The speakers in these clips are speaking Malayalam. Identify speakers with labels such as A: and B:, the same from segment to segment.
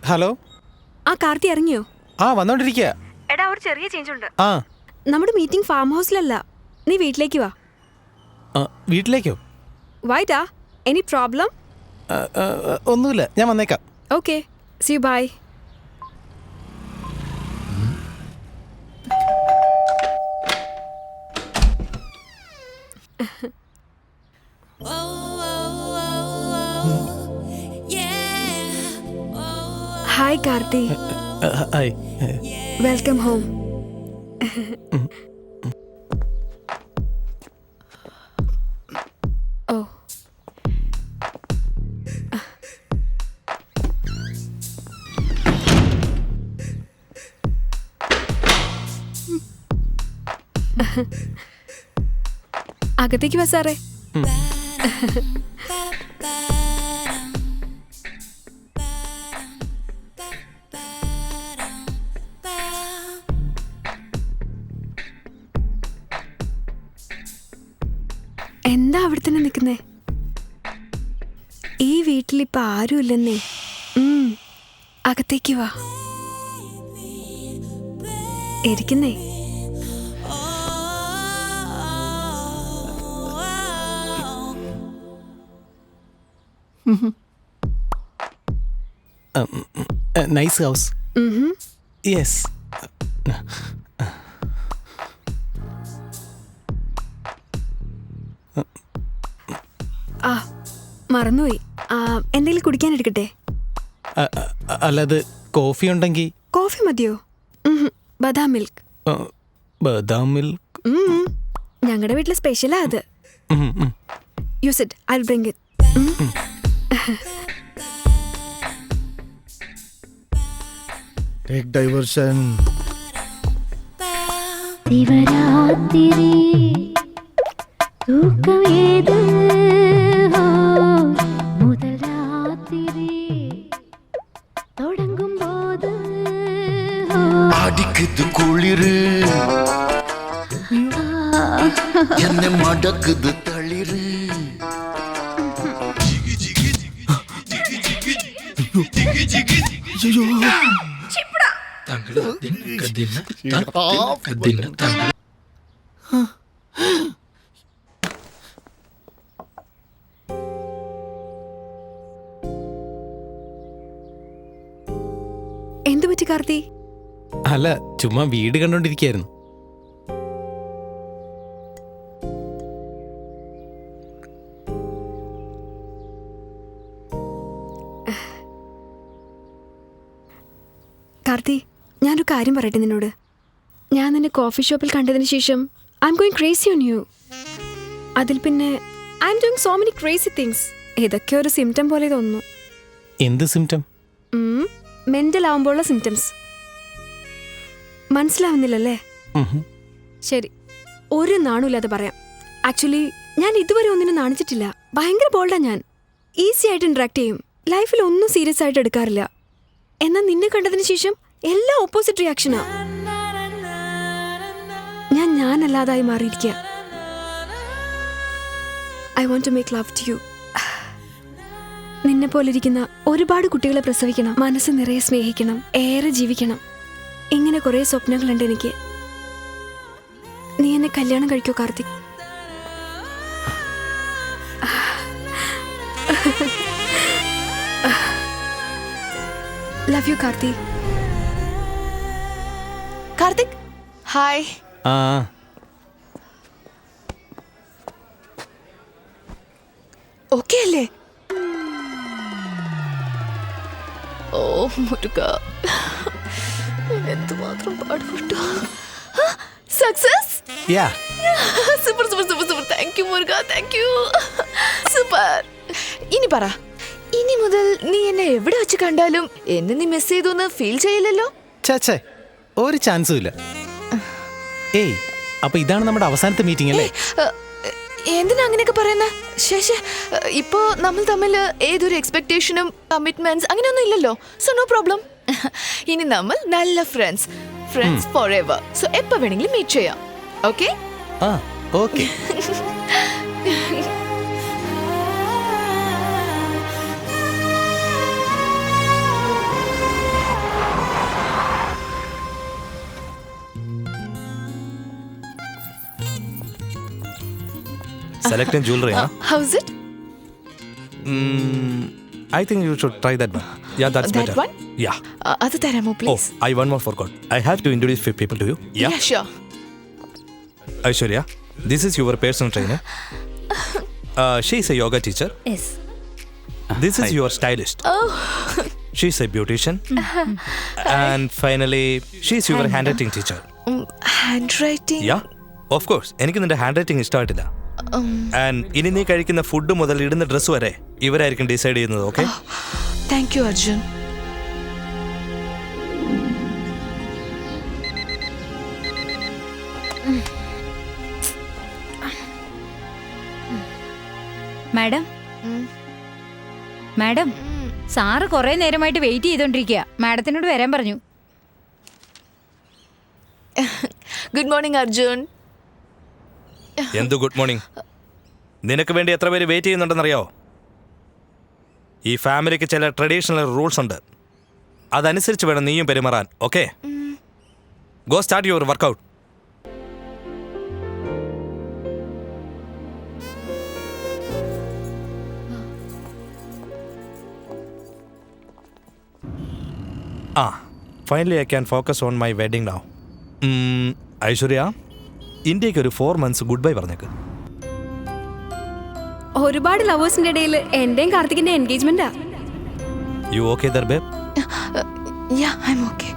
A: ഹലോ.
B: ആ കാർത്തി ഇറങ്ങിയോ?
A: ആ വന്നോണ്ടിരിക്കുക.
B: എടാ ഒരു ചെറിയ ചേഞ്ച് ഉണ്ട്.
A: ആ
B: നമ്മുടെ മീറ്റിംഗ് ഫാം ഹൗസിലല്ല, നീ വീട്ടിലേക്ക് വാ.
A: വീട്ടിലേക്കോ?
B: വൈറ്റാ? Any problem?
A: ഒന്നുമില്ല, ഞാൻ വന്നേക്കാം.
B: Okay, see you, bye. Hi Karthi.
A: Hi.
B: Welcome home. ഓ അകത്തേക്ക് വാ സാറേ. എന്താ അവിടെ തന്നെ നിൽക്കുന്നേ? ഈ വീട്ടിലിപ്പോ ആരും ഇല്ലെന്നേ. അകത്തേക്ക് വാ, ഇരിക്കുന്നേ.
A: Nice house. യെസ്.
B: ആ മറന്നുപോയി. എന്തെങ്കിലും കുടിക്കാൻ എടുക്കട്ടെ?
A: അല്ലാതെ കോഫി ഉണ്ടെങ്കിൽ.
B: കോഫി മതിയോ? ബദാം മിൽക്ക്.
A: ബദാം മിൽക്ക്
B: ഞങ്ങളുടെ വീട്ടിലെ സ്പെഷ്യലാ അത്. Use it, I will bring it.
C: Take diversion.
D: Shivaratri തൂക്കമേത് മുതൽ രാത്രി തുടങ്ങുമ്പോത്
E: അടിക്കുത് കുളിര് എന്നെ മടക്കുത് തളിര്.
B: എന്തു പറ്റി കാർത്തി?
A: അല്ല, ചുമ്മാ വീട് കണ്ടോണ്ടിരിക്കായിരുന്നു.
B: കാർത്തി, ഞാനൊരു കാര്യം പറയട്ടെ നിന്നോട്. ഞാൻ നിന്നെ കോഫി ഷോപ്പിൽ കണ്ടതിന് ശേഷം I'm going crazy on you. അതിൽ പിന്നെ I'm doing so many crazy things. ഇതൊക്കെ ഒരു സിംറ്റം പോലെ തോന്നുന്നു.
A: എന്ത് സിംറ്റം?
B: മെന്റൽ ആവുമ്പോഴുള്ള സിംറ്റംസ്. മനസ്സിലാവുന്നില്ലല്ലേ? ശരി, ഒരു നാണുമില്ലാതെ പറയാം. ആക്ച്വലി ഞാൻ ഇതുവരെ ഒന്നിനും നാണിച്ചിട്ടില്ല. ഭയങ്കര ബോൾഡാ ഞാൻ. ഈസി ആയിട്ട് ഇന്ററാക്ട് ചെയ്യും. ലൈഫിൽ ഒന്നും സീരിയസ് ആയിട്ട് എടുക്കാറില്ല. എന്നാൽ നിന്നെ കണ്ടതിന് ശേഷം എല്ലാം ഓപ്പോസിറ്റ് റിയാക്ഷനാ. ഞാനല്ലാതായി മാറിയിരിക്കുക. I want to make love to you. നിന്നെ പോലിരിക്കുന്ന ഒരുപാട് കുട്ടികളെ പ്രസവിക്കണം, മനസ്സ് നിറയെ സ്നേഹിക്കണം, ഏറെ ജീവിക്കണം. ഇങ്ങനെ കുറെ സ്വപ്നങ്ങളുണ്ട് എനിക്ക്. നീ എന്നെ കല്യാണം കഴിക്കോ Karthik? Love you Karthi.
F: Karthik hi. Okay അല്ലേ? ഓ മുരുക, എന്തുമാത്രം പാടുപെട്ടു. Success. Super super super super. Thank you മുരുക, താങ്ക് യു. സൂപ്പർ. ഇനി പറ, ഇനി മുതൽ നീ എന്നെ എവിടെ വെച്ച് കണ്ടാലും എന്നെ നീ മിസ് ചെയ്തു ഫീൽ ചെയ്യില്ലല്ലോ?
A: ചേ, ഒരു ചാൻസും ഇല്ല. ഏയ്, അപ്പൊ ഇതാണ് നമ്മുടെ അവസാനത്തെ മീറ്റിംഗ് അല്ലേ?
F: എന്തിനാ അങ്ങനെയൊക്കെ പറയുന്ന? ശേഷേ, ഇപ്പോ നമ്മൾ തമ്മിൽ ഏതൊരു എക്സ്പെക്ടേഷനും കമ്മിറ്റ്മെന്റ്സ് അങ്ങനെയൊന്നും ഇല്ലല്ലോ. So no problem. ഇനി നമ്മൾ നല്ല ഫ്രണ്ട്സ് ഫോർ എവർ. സോ എപ്പോ വേണമെങ്കിലും മീറ്റ് ചെയ്യാം. Okay?
A: Okay. selecting jewelry, huh?
F: How's it?
A: I think you should try that one. Yeah, that's
F: That
A: better.
F: one?
A: Yeah.
F: അത് തരാമോ
A: Oh,
F: please?
A: I one more forgot. I have to introduce few people to you. Yeah.
F: Sure.
A: Aishwarya, this is your personal trainer. She is a yoga teacher.
D: Yes.
A: This is your stylist.
F: Oh.
A: She is a beautician. And finally, she is your handwriting teacher.
F: Handwriting?
A: Yeah, of course. എനിക്ക് നിന്റെ ഹാൻഡ് റൈറ്റിംഗ് ഇഷ്ടമായിട്ടില്ല. ആൻഡ് ഇനി നീ കഴിക്കുന്ന ഫുഡ് മുതൽ ഇടുന്ന ഡ്രസ്സ് വരെ ഇവരായിരിക്കും ഡിസൈഡ് ചെയ്യുന്നത്. Okay?
F: Thank you Arjun.
C: Madam madam sir കുറെ നേരമായിട്ട് വെയിറ്റ് ചെയ്തോണ്ടിരിക്കുക. മാഡത്തിനോട് വരാൻ പറഞ്ഞു.
F: Good morning Arjun.
A: എന്ത് ഗുഡ് മോർണിംഗ്? നിനക്ക് വേണ്ടി എത്ര പേര് വെയിറ്റ് ചെയ്യുന്നുണ്ടെന്നറിയാവോ? ഈ ഫാമിലിക്ക് ചില ട്രഡീഷണൽ റൂൾസ് ഉണ്ട്. അതനുസരിച്ച് വേണം നീയും പെരുമാറാൻ. Okay? Go start your workout. Finally I can focus on my wedding now. Aishwarya, ഇന്ത്യക്ക് ഒരു 4 months ഗുഡ് ബൈ പറഞ്ഞേക്ക്.
B: ഒരുപാട് ലവേഴ്സിന്റെ ഇടയിൽ എന്റെയും കാർത്തികിന്റെ എൻഗേജ്മെന്റാ.
A: You okay there babe?
F: Yeah, I'm okay.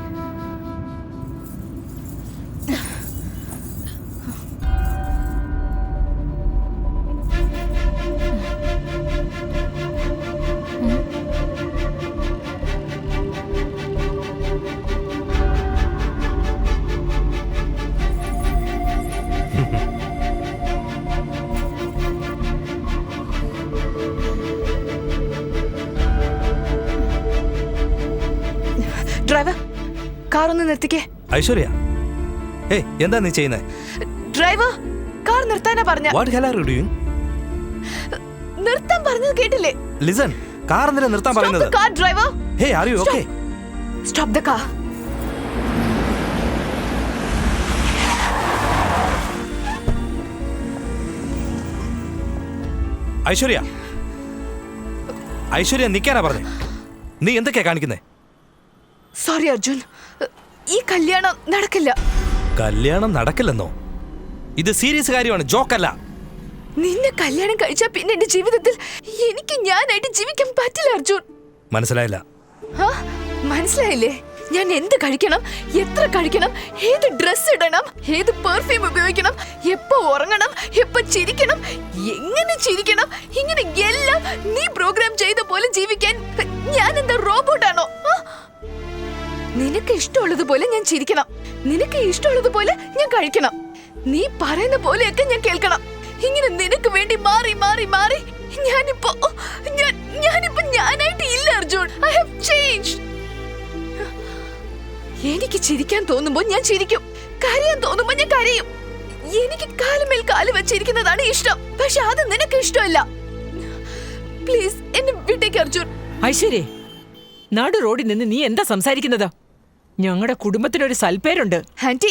F: Driver, car ഒന്ന് നിർത്തിക്കേ.
A: ഐശ്വര്യ, ഏയ് എന്താ നീ ചെയ്യുന്നത്?
F: ഡ്രൈവർ, കാർ നിർത്താനാ പറഞ്ഞ.
A: What hell are you doing?
F: നിർത്താൻ പറഞ്ഞത് കേട്ടില്ലേ?
A: ലിസൺ, കാർ എന്തിനാ നിർത്താൻ പറയുന്നത്?
F: Car driver.
A: Hey, are you okay?
F: Stop the car.
A: Aishwarya, Aishwarya നിൽക്കാനാ പറഞ്ഞേ. നീ എന്തൊക്കെയാ കാണിക്കുന്നേ?
F: സോറി അർജുൻ, ഈ കല്യാണം നടക്കില്ല.
A: കല്യാണം നടക്കില്ലെന്നോ? ഇത് സീരിയസ് കാര്യമാണ്, ജോക്കല്ല.
F: നിന്നെ കല്യാണം കഴിച്ചാ പിന്നെ എന്റെ ജീവിതത്തിൽ എനിക്ക് ഞാനായിട്ട് ജീവിക്കാൻ പറ്റില്ല അർജുൻ.
A: മനസ്സിലായില്ല?
F: മനസ്സിലായില്ലേ? ഞാൻ എന്ത് കഴിക്കണം, എത്ര കഴിക്കണം, ഏത് ഡ്രസ് ഇടണം, ഏത് പെർഫ്യൂം ഉപയോഗിക്കണം, എപ്പോ ഉറങ്ങണം, എപ്പോ ചിരിക്കണം, എങ്ങനെ ചിരിക്കണം, ഇങ്ങനെ എല്ലാം നീ പ്രോഗ്രാം ചെയ്ത പോലെ ജീവിക്കാൻ ഞാൻ എന്താ റോബോട്ടാണോ? നിനക്ക് ഇഷ്ടമുള്ളതുപോലെ ഞാൻ ചിരിക്കണം, നിനക്ക് ഇഷ്ടമുള്ളതുപോലെ ഞാൻ കഴിക്കണം, നീ പറയുന്ന പോലെയൊക്കെ ഞാൻ കേൾക്കണം. ഇങ്ങനെ നിനക്ക് വേണ്ടി മാറി മാറി മാറി ഞാനിപ്പോ ഞാനായിട്ട് ഇല്ല അർജുൻ. I have changed. എനിക്ക് ചിരിക്കാൻ തോന്നുമ്പോ ഞാൻ ചിരിക്കും, കരയാൻ തോന്നുമ്പോ ഞാൻ കരയും. എനിക്ക് കാലുമേൽ കാല് വെച്ചിരിക്കുന്നതാണ് ഇഷ്ടം. പക്ഷെ അത് നിനക്ക് ഇഷ്ടമല്ല. പ്ലീസ് എന്നെ വിട്ടേക്ക് അർജുൻ.
G: ഐശ്വര്യ, നാട് റോഡിൽ നിന്ന് നീ എന്താ സംസാരിക്കുന്നത്? ഞങ്ങളുടെ കുടുംബത്തിനൊരു സൽപ്പേരുണ്ട്.
F: ആന്റി,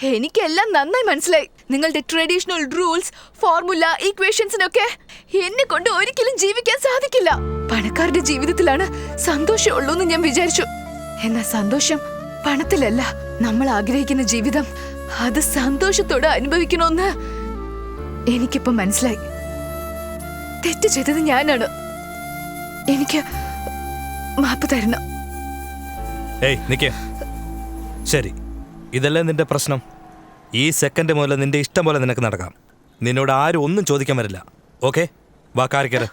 F: എനിക്കെല്ലാം നന്നായി മനസ്സിലായി. നിങ്ങളുടെ ട്രഡീഷണൽ റൂൾസ്, ഫോർമുല, ഈക്വേഷൻസിനൊക്കെ എന്നെ കൊണ്ട് ഒരിക്കലും ജീവിക്കാൻ സാധിക്കില്ല. പണക്കാരുടെ ജീവിതത്തിലാണ് സന്തോഷമുള്ളൂ എന്ന് ഞാൻ വിചാരിച്ചു. എന്നാ സന്തോഷം പണത്തിലല്ല. നമ്മൾ ആഗ്രഹിക്കുന്ന ജീവിതം അത് സന്തോഷത്തോടെ അനുഭവിക്കണമെന്ന് എനിക്കിപ്പോ മനസ്സിലായി. തെറ്റ് ചെയ്തത് ഞാനാണ്. എനിക്ക് മാപ്പ് തരണം.
A: ഏയ് നിക്കേ. ശരി, ഇതല്ലേ നിന്റെ പ്രശ്നം? ഈ സെക്കൻഡ് മുതൽ നിന്റെ ഇഷ്ടം പോലെ നിനക്ക് നടക്കാം. നിന്നോട് ആരും ഒന്നും ചോദിക്കാൻ വരില്ല. ഓക്കെ? വാ, കാറിക്കയറ്.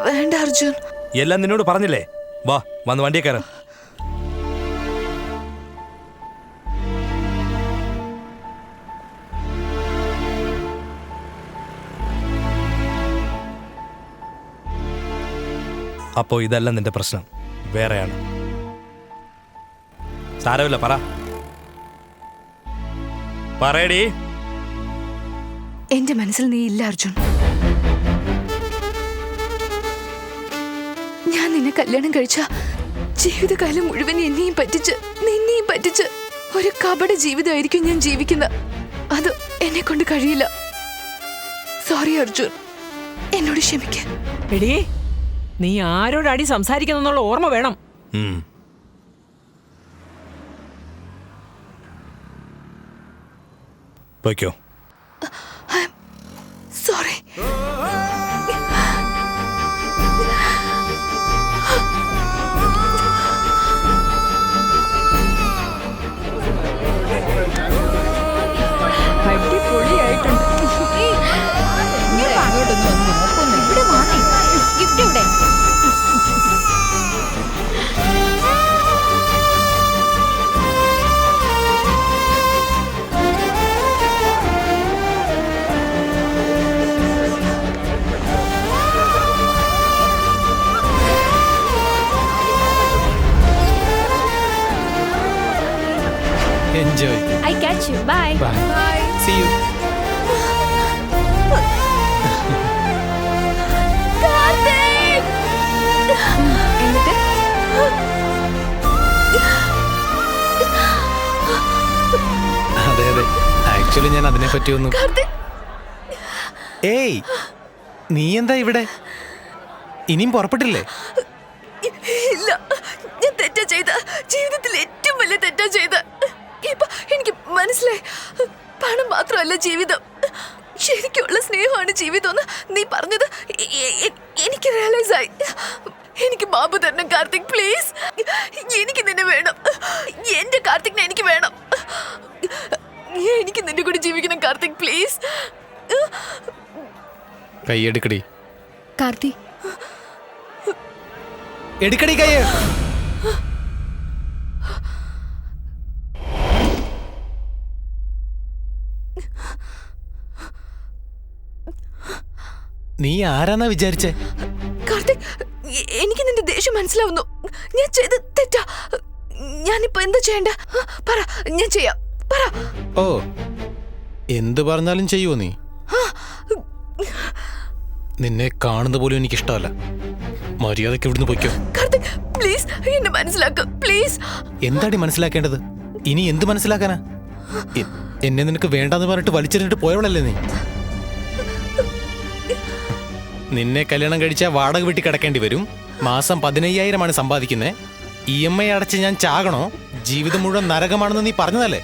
F: വേണ്ട അർജുൻ.
A: എല്ലാം നിന്നോട് പറഞ്ഞില്ലേ? വാ, വന്ന് വണ്ടിയെ കയറ്. അപ്പോ ഇതല്ല നിന്റെ പ്രശ്നം, വേറെയാണ്. സാരമില്ല, പറയടി.
F: എന്റെ മനസ്സിൽ നീ ഇല്ല അർജുൻ. ഞാൻ നിന്നെ കല്യാണം കഴിച്ച ജീവിതകാലം മുഴുവൻ എന്നെയും പറ്റിച്ച് നിന്നെയും പറ്റിച്ച് ഒരു കപട ജീവിതമായിരിക്കും ഞാൻ ജീവിക്കുന്നത്. അത് എന്നെ കൊണ്ട് കഴിയില്ല. സോറി അർജുൻ, എന്നോട് ക്ഷമിക്ക.
G: എടീ, നീ ആരോടാടി സംസാരിക്കുന്നുള്ള ഓർമ്മ വേണം.
A: വയ്ക്കോ.
F: സോറി.
G: അടിപൊളിയായിട്ടുണ്ട്.
C: ഇവിടെ വാങ്ങി ഗിഫ്റ്റ് ഇവിടെ.
H: Enjoy.
C: I catch you. Bye.
H: Bye. See you.
B: എന്നിട്ട്
H: അതെ അതെ, ആക്ച്വലി ഞാൻ അതിനെ പറ്റി ഒന്നും. ഏയ്, നീ എന്താ ഇവിടെ? ഇനിയും പുറപ്പെട്ടില്ലേ?
F: ഇല്ല, ഞാൻ തെറ്റാ ചെയ്ത, ജീവിതത്തിൽ ഏറ്റവും വലിയ തെറ്റാ ചെയ്ത. ഇപ്പൊ എനിക്ക് മനസ്സിലായി, പണം മാത്രമല്ല ജീവിതം, ശരിക്കുള്ള സ്നേഹമാണ് ജീവിതം എന്ന് നീ പറഞ്ഞത് എനിക്ക് റിയലൈസ് ആയി. എനിക്ക് ബാബു തരണം കാർത്തിക്, പ്ലീസ്. എനിക്ക് നിന്നെ വേണം, എന്റെ കാർത്തികിനെ എനിക്ക് വേണം. എനിക്ക് നിന്റെ കൂടെ ജീവിക്കണം കാർത്തിക്, പ്ലീസ്.
H: കൈയെടുക്കടി.
B: കാർത്തി,
H: എടുക്കടി കയ്യ്. നീ ആരാന്നാ വിചാരിച്ചേ?
F: കാർത്തിക്, എനിക്ക് നിന്റെ ദേഷ്യം മനസ്സിലാവുന്നു. ഞാൻ ചെയ്ത് തെറ്റാ. ഞാനിപ്പോ എന്താ ചെയ്യണ്ട? പറ, ഞാൻ ചെയ്യാം. പറ.
H: ഓ, എന്ത് പറഞ്ഞാലും ചെയ്യുവോ നീ? നിന്നെ കാണുന്ന പോലും എനിക്കിഷ്ടമല്ല. മര്യാദക്ക് ഇവിടുന്ന് പൊയ്ക്കോ.
F: കാർത്തിക്, പ്ലീസ് എന്നെ മനസ്സിലാക്ക, പ്ലീസ്.
H: എന്താടി മനസ്സിലാക്കേണ്ടത്? ഇനി എന്ത് മനസ്സിലാക്കാനാ? എന്നെ നിനക്ക് വേണ്ടാന്ന് പറഞ്ഞിട്ട് വലിച്ചെറിഞ്ഞിട്ട് പോയവളല്ലേ നീ? നിന്നെ കല്യാണം കഴിച്ചാൽ വാടക വീട്ടിൽ കിടക്കേണ്ടി വരും. മാസം 15,000 സമ്പാദിക്കുന്നേ. EMI അടച്ച് ഞാൻ ചാകണോ? ജീവിതം മുഴുവൻ നരകമാണെന്ന് നീ പറഞ്ഞതല്ലേ?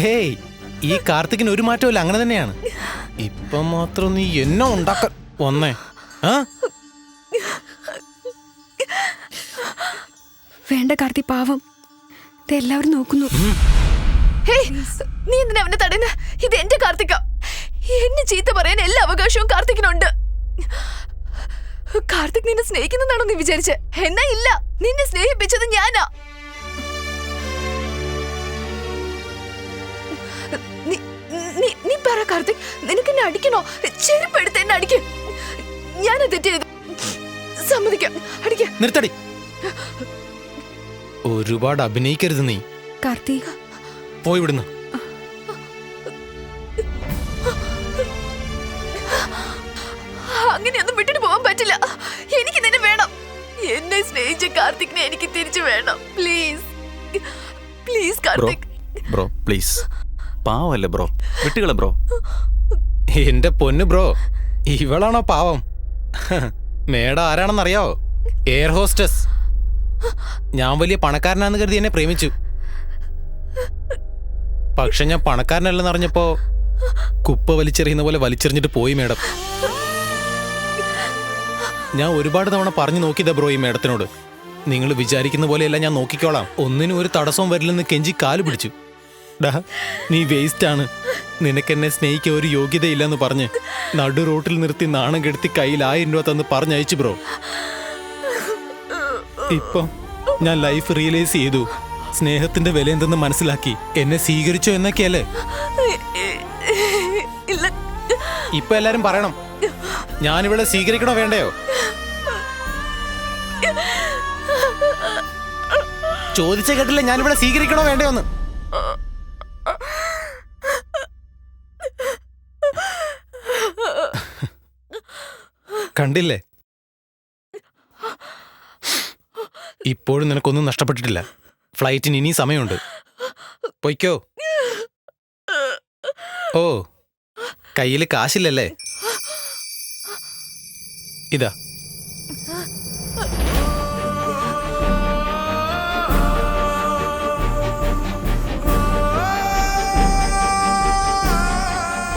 H: ഹേയ്, ഈ കാർത്തികിന് ഒരു മാറ്റമില്ല, അങ്ങനെ തന്നെയാണ്. ഇപ്പം മാത്രം നീ എന്നെ ഉണ്ടാക്കാൻ വന്നേ?
B: വേണ്ട കാർത്തി, പാവം, ഇതെല്ലാവരും നോക്കുന്നു.
F: നീ എന്തിനാ അവനെ തടയുന്ന? ഇത് എന്റെ കാർത്തിക. എന്നെ ചീത്ത പറയാൻ എല്ലാ അവകാശവും കാർത്തികിനുണ്ട്. കാർത്തിക് നിന്നെ സ്നേഹിക്കുന്നതാണോ നീ വിചാരിച്ചേ? എന്നാ ഇല്ല, നിന്നെ സ്നേഹിപ്പിച്ചത് ഞാനാ. നീ പറ കാർത്തിക്, നിനക്ക് എന്നെ അടിക്കണോ? ചെരുപ്പെടുത്ത് എന്നെ അടിക്കും. ഞാനത് തെറ്റ് ചെയ്തു, സമ്മതിക്കാം. അടിക്ക.
H: നിർത്തടി. ഒരുപാട് അഭിനയിക്കരുത് നീ.
B: കാർത്തി,
H: പോയി വിടുന്നു.
F: അങ്ങനെയൊന്നും വിട്ടിട്ട് പോകാൻ പറ്റില്ല. എനിക്ക് നിന്നെ വേണം. എന്നെ സ്നേഹിച്ച കാർത്തികിനെ എനിക്ക് തിരിച്ചു വേണം. Please, please Karthik.
I: Bro please, പാവല്ലേ ബ്രോ, വിട്ടുകളെ ബ്രോ.
H: എന്റെ പൊന്നു ബ്രോ, ഇവളാണോ പാവം? മേഡം ആരാണെന്നറിയാവോ? Air hostess. ഞാൻ വലിയ പണക്കാരനാണെന്ന് കരുതി എന്നെ പ്രേമിച്ചു. പക്ഷെ ഞാൻ പണക്കാരനല്ലെന്ന് അറിഞ്ഞപ്പോ കുപ്പ വലിച്ചെറിയുന്ന പോലെ വലിച്ചെറിഞ്ഞിട്ട് പോയി മേഡം. ഞാൻ ഒരുപാട് തവണ പറഞ്ഞു നോക്കിയതാ ബ്രോ ഈ മേഡത്തിനോട്. നിങ്ങൾ വിചാരിക്കുന്ന പോലെയല്ല, ഞാൻ നോക്കിക്കോളാം, ഒന്നിനും ഒരു തടസ്സവും വരില്ലെന്ന് കെഞ്ചി കാല് പിടിച്ചു. ഡാ, നീ വേസ്റ്റ് ആണ്, നിനക്കെന്നെ സ്നേഹിക്കാൻ ഒരു യോഗ്യതയില്ലെന്ന് പറഞ്ഞ് നടു റോട്ടിൽ നിർത്തി നാണം കെടുത്തി കയ്യിൽ 1000 രൂപ തന്ന് പറഞ്ഞയച്ചു ബ്രോ. ഇപ്പം ഞാൻ ലൈഫ് റിയലൈസ് ചെയ്തു, സ്നേഹത്തിന്റെ വില എന്തെന്ന് മനസ്സിലാക്കി. എന്നെ സ്വീകരിച്ചോ എന്നൊക്കെയല്ലേ? ഇപ്പൊ എല്ലാരും പറയണം, ഞാനിവിടെ സ്വീകരിക്കണോ വേണ്ടയോ? ചോദിച്ച കേട്ടില്ല, ഞാനിവിടെ സ്വീകരിക്കണോ വേണ്ടയോന്ന്. കണ്ടില്ലേ, ഇപ്പോഴും നിനക്കൊന്നും നഷ്ടപ്പെട്ടിട്ടില്ല. ഫ്ലൈറ്റിന് ഇനി സമയമുണ്ട്, പൊയ്ക്കോ. ഓ, കയ്യിൽ കാശില്ലല്ലേ? ഇതാ.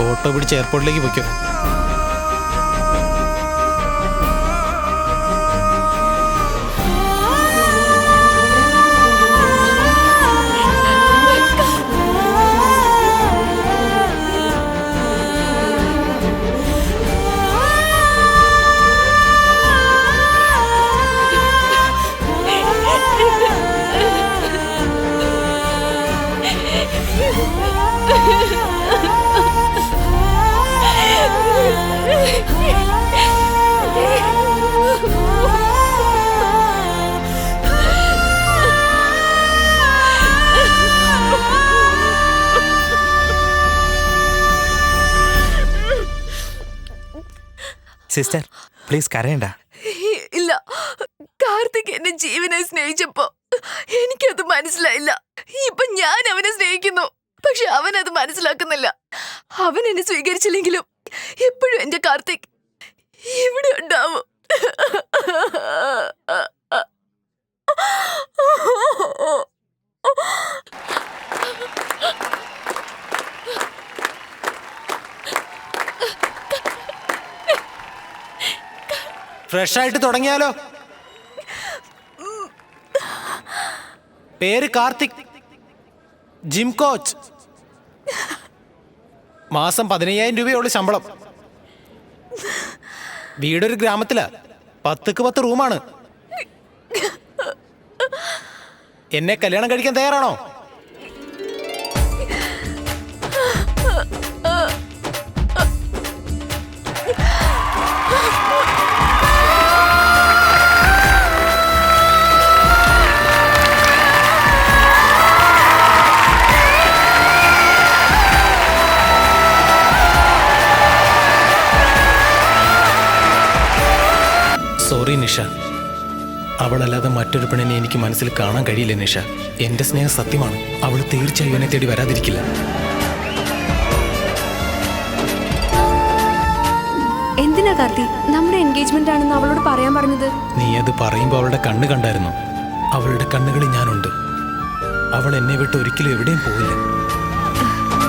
H: ഓട്ടോ പിടിച്ച് എയർപോർട്ടിലേക്ക് പോയിക്കോ.
A: സിസ്റ്റർ പ്ലീസ് കരയണ്ട.
F: ഇല്ല, കാർത്തിക് എന്നെ ജീവനായി സ്നേഹിച്ചപ്പോ എനിക്കത് മനസ്സിലായില്ല. ഇപ്പൊ ഞാൻ അവനെ സ്നേഹിക്കുന്നു, പക്ഷെ അവൻ അത് മനസ്സിലാക്കുന്നില്ല. അവൻ എന്നെ സ്വീകരിച്ചില്ലെങ്കിലും എപ്പോഴും എന്റെ കാർത്തിക് ഇവിടെ ഉണ്ടാവും.
H: ഫ്രഷ് ആയിട്ട് തുടങ്ങിയാലോ? പേര് കാർത്തിക്, ജിം കോച്ച്. മാസം 15,000 രൂപയുള്ള ശമ്പളം. വീടൊരു ഗ്രാമത്തിലാ. 10ക്ക് 10 റൂമാണ്. എന്നെ കല്യാണം കഴിക്കാൻ തയ്യാറാണോ? സോറി നിഷ, അവളല്ലാതെ മറ്റൊരു പെണ്ണിനെ എനിക്ക് മനസ്സിൽ കാണാൻ കഴിയില്ല നിഷ. എന്റെ സ്നേഹം സത്യമാണ്. അവൾ തീർച്ചയായും എന്നെ തേടി വരാതിരിക്കില്ല.
B: എന്തിനാ കാർത്തി നമ്മുടെ എൻഗേജ്മെന്റ് ആണെന്ന് അവളോട് പറയാൻ പറഞ്ഞത്?
H: നീ അത് പറയുമ്പോൾ അവളുടെ കണ്ണ് കണ്ടായിരുന്നു. അവളുടെ കണ്ണുകളിൽ ഞാനുണ്ട്. അവൾ എന്നെ വിട്ട് ഒരിക്കലും എവിടെയും പോവില്ല.